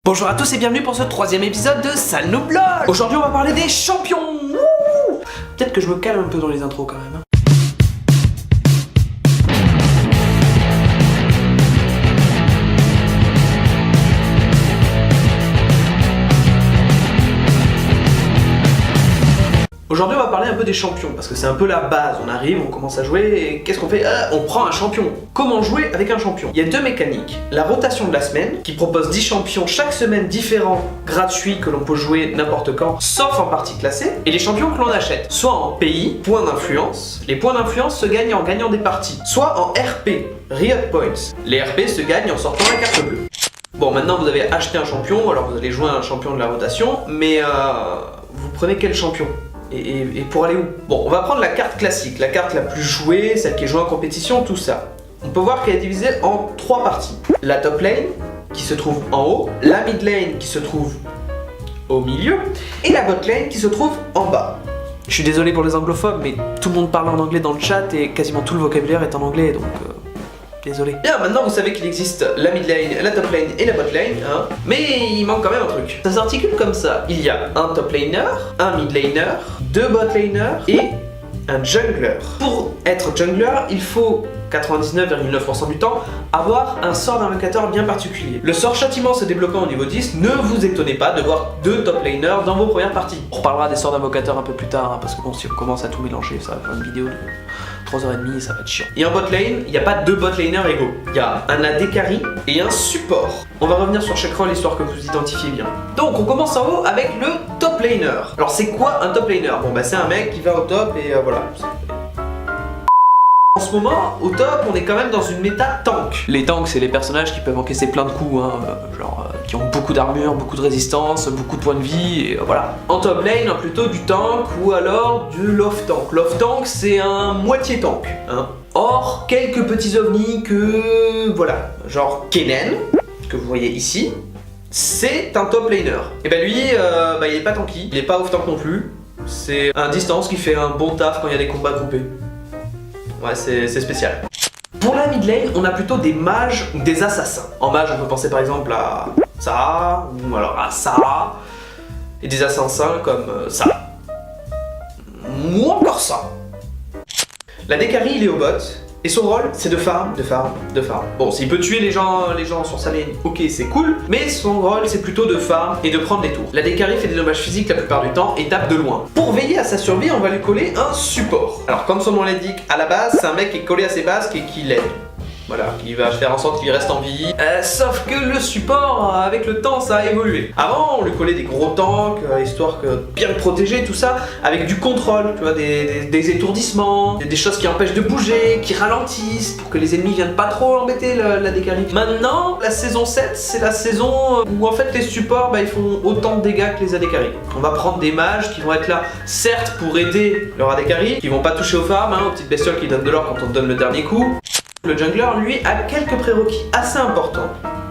Bonjour à tous et bienvenue pour ce troisième épisode de Sale Noob LOL. Aujourd'hui on va parler des champions. Peut-être que je me calme un peu dans les intros quand même. Aujourd'hui on va parler un peu des champions, parce que c'est un peu la base, on arrive, on commence à jouer, et qu'est-ce qu'on fait? On prend un champion. Comment jouer avec un champion? Il y a deux mécaniques. La rotation de la semaine, qui propose 10 champions chaque semaine différents, gratuits, que l'on peut jouer n'importe quand, sauf en partie classée, et les champions que l'on achète, soit en pays, points d'influence. Les points d'influence se gagnent en gagnant des parties, soit en RP, Riot Points. Les RP se gagnent en sortant la carte bleue. Bon, maintenant vous avez acheté un champion, alors vous allez jouer un champion de la rotation, mais vous prenez quel champion? Et pour aller où? Bon, on va prendre la carte classique, la carte la plus jouée, celle qui est jouée en compétition, tout ça. On peut voir qu'elle est divisée en 3 parties. La top lane, qui se trouve en haut, la mid lane, qui se trouve au milieu, et la bot lane, qui se trouve en bas. Je suis désolé pour les anglophobes, mais tout le monde parle en anglais dans le chat, et quasiment tout le vocabulaire est en anglais, donc... désolé. Bien, maintenant vous savez qu'il existe la mid lane, la top lane et la bot lane, hein. Mais il manque quand même un truc. Ça s'articule comme ça. Il y a un top laner, un mid laner, 2 bot laners et un jungler. Pour être jungler, il faut 99,9% du temps avoir un sort d'invocateur bien particulier. Le sort châtiment se débloquant au niveau 10, ne vous étonnez pas de voir 2 top laners dans vos premières parties. On reparlera des sorts d'invocateur un peu plus tard, hein, parce que bon, si on commence à tout mélanger, ça va faire une vidéo de 3h30, ça va être chiant. Et en bot lane, il n'y a pas 2 bot laners égaux. Il y a un AD carry et un support. On va revenir sur chaque rôle histoire que vous identifiez bien. Donc on commence en haut avec le top laner. Alors c'est quoi un top laner? Bon bah c'est un mec qui va au top et voilà. En ce moment, au top, on est quand même dans une méta tank. Les tanks, c'est les personnages qui peuvent encaisser plein de coups, hein, qui ont beaucoup d'armure, beaucoup de résistance, beaucoup de points de vie, et voilà. En top lane, plutôt du tank ou alors du love tank. Love tank, c'est un moitié tank, hein. Or, quelques petits ovnis que... voilà, genre Kennen, que vous voyez ici, c'est un top laner. Et ben lui, il est pas tanky, il est pas off tank non plus. C'est un distance qui fait un bon taf quand il y a des combats groupés. Ouais, c'est spécial. Pour la mid lane, on a plutôt des mages ou des assassins. En mage, on peut penser par exemple à ça, ou alors à ça, et des assassins comme ça. Ou encore ça. La Dekari, il est au bot, et son rôle, c'est de farm. Bon, s'il peut tuer les gens sur sa lane, ok, c'est cool, mais son rôle, c'est plutôt de farm et de prendre des tours. La Dekari fait des dommages physiques la plupart du temps et tape de loin. Pour veiller à sa survie, on va lui coller un support. Alors, comme son nom l'indique, à la base, c'est un mec qui est collé à ses bases et qui l'aide. Voilà, qui va faire en sorte qu'il reste en vie. Sauf que le support, avec le temps, ça a évolué. Avant, on lui collait des gros tanks, histoire que bien le protéger, tout ça, avec du contrôle, tu vois, des étourdissements, des choses qui empêchent de bouger, qui ralentissent, pour que les ennemis viennent pas trop embêter la Dekari. Maintenant, la saison 7, c'est la saison où en fait les supports, ils font autant de dégâts que les Adekari. On va prendre des mages qui vont être là, certes pour aider leur Adekari, qui vont pas toucher aux farms, hein, aux petites bestioles qui donnent de l'or quand on donne le dernier coup. Le jungler, lui, a quelques prérequis assez importants.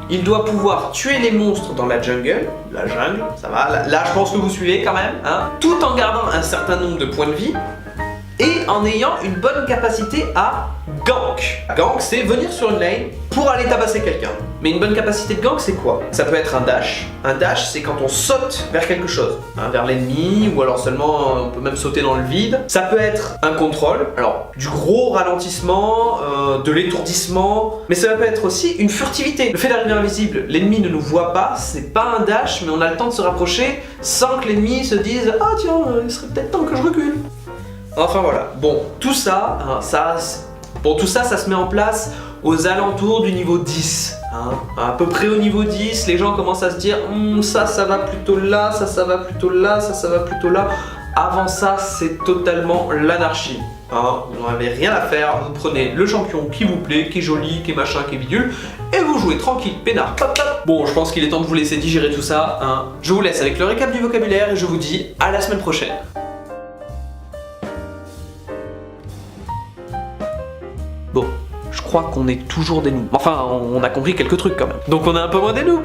Il doit pouvoir tuer les monstres dans la jungle, ça va, là je pense que vous suivez quand même, hein, tout en gardant un certain nombre de points de vie et en ayant une bonne capacité à gank. Gank, c'est venir sur une lane pour aller tabasser quelqu'un. Mais une bonne capacité de gank, c'est quoi? Ça peut être un dash. Un dash, c'est quand on saute vers quelque chose, hein, vers l'ennemi, ou alors seulement, on peut même sauter dans le vide. Ça peut être un contrôle, alors du gros ralentissement, de l'étourdissement, mais ça peut être aussi une furtivité. Le fait d'arriver invisible, l'ennemi ne nous voit pas, c'est pas un dash, mais on a le temps de se rapprocher sans que l'ennemi se dise « Ah tiens, il serait peut-être temps que je recule ». Enfin voilà, bon, tout ça, hein, ça se met en place aux alentours du niveau 10. Hein. À peu près au niveau 10, les gens commencent à se dire ça va plutôt là, ça va plutôt là, ça va plutôt là. Avant ça, c'est totalement l'anarchie. Hein. Vous n'avez rien à faire, vous prenez le champion qui vous plaît, qui est joli, qui est machin, qui est bidule, et vous jouez tranquille, peinard. Pop, pop. Bon, je pense qu'il est temps de vous laisser digérer tout ça. Hein. Je vous laisse avec le récap du vocabulaire et je vous dis à la semaine prochaine. Bon, je crois qu'on est toujours des noobs. Enfin, on a compris quelques trucs quand même. Donc on est un peu moins des noobs.